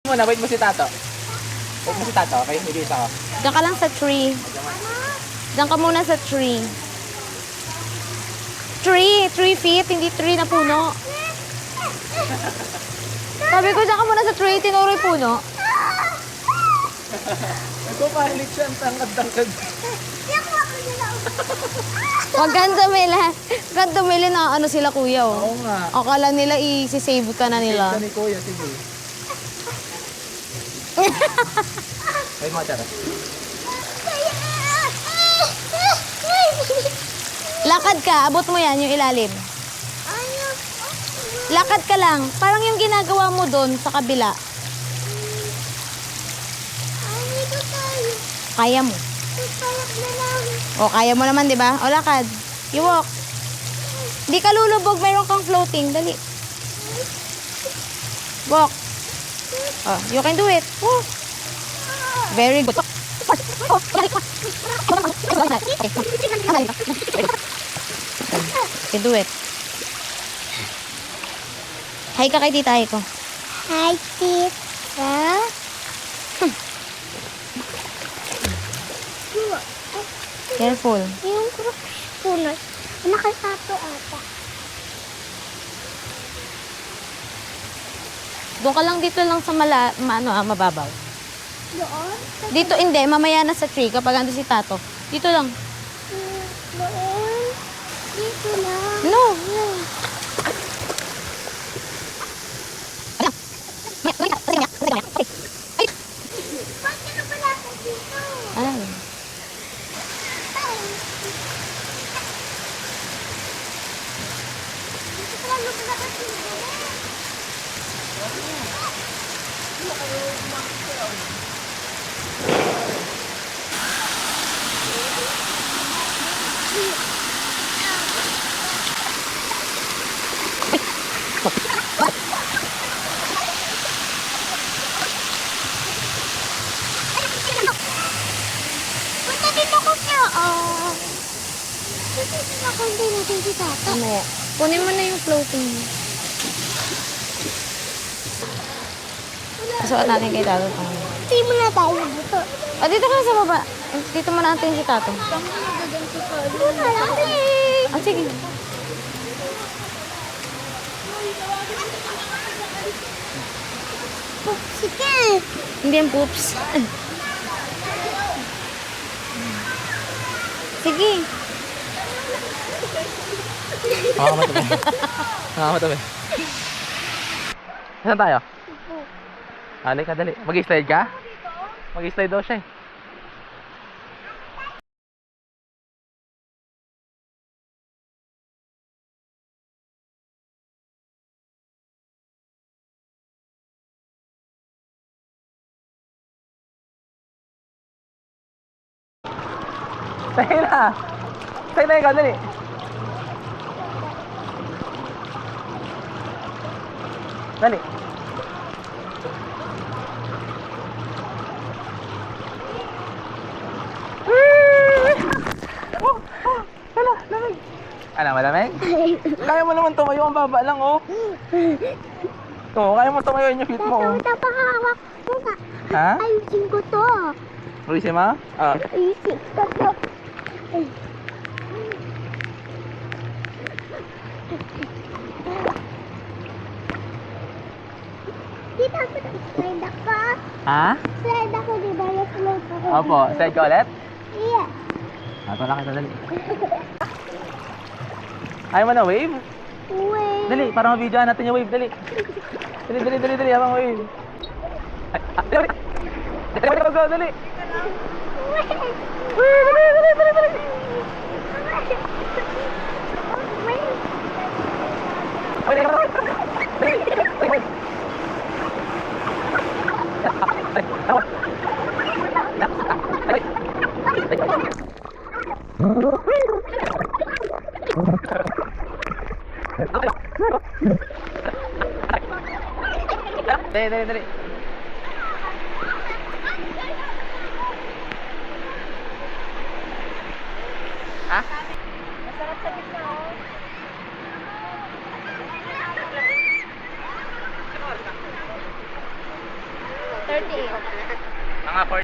Muna, wait mo si Tato. Wait mo si Tato, okay? Hindi isa ako. Diyan ka lang sa tree. Diyan ka muna sa tree. 3 feet, hindi 3 na puno. Sabi ko, diyan ka muna sa tree, tinuroy puno. Nagpapahilig siya, ang tangkad-tangkad. Huwag kang tumili. Huwag kang tumili na ano sila kuya, oh. Oo nga. Akala nila i-save ka na nila. Ito ni Kuya, sige. Wait mo, Tara. Lakad ka, abot mo yan, yung ilalim. Lakad ka lang. Parang yung ginagawa mo doon sa kabila. Kaya mo. O, kaya mo naman, di ba? O, lakad. You walk. Di ka lulubog, mayroon kang floating. Dali. Walk. Oh, you can do it. Walk. Very good. You can do it. Hi ka kay tita ko. Hi, tita. Careful. Yung punos, nakasato ata. Doon ka lang dito lang sa mababaw. Doon? Dito hindi, mamaya na sa tree kapag ando si Tato. Dito lang. Doon? Dito lang. No. Bakit ka pala ako dito? Ay. Dito pala pala ako dito. Punta dito ko siya. Punta dito ako hindi natin si Tata. Mamaya. Kunin mo na yung floating mo. Kasuot natin kay Tato. Hindi mo na tayo dito. Dito ka sa baba. Dito mo natin si Tato. Dito na lang. Sige. Sige. Hindi yung poops. Sige. Nakakamatami. Nakakamatami. Saan tayo? Alay ka, dali. Mag-slide ka? Mag-slide daw siya eh. Tayo na! Tayo na ikaw, dali! Dali! Hala, lamig! Ano, malamig? Kaya mo naman tumayo, ang baba lang oh! Oo, kaya mo tumayo yung feet mo oh! Napakahawak mo nga. Ha? Ayusin ko to. Luisi ma? Ah. Ayusin ko to. Dito ako slide ako. Ha? Slide ako, di ba? Slide ako. Opo, slide ka ulit? Yeah. Wala kita, dali. Ayaw mo na wave? Wait. Dali, para ma-videoan natin yung wave, dali. Dali, habang wave. Ay, dali. Dali, go, dali. Dali. Dali. Ha? Masarap sa gitna, oh. 38. Mga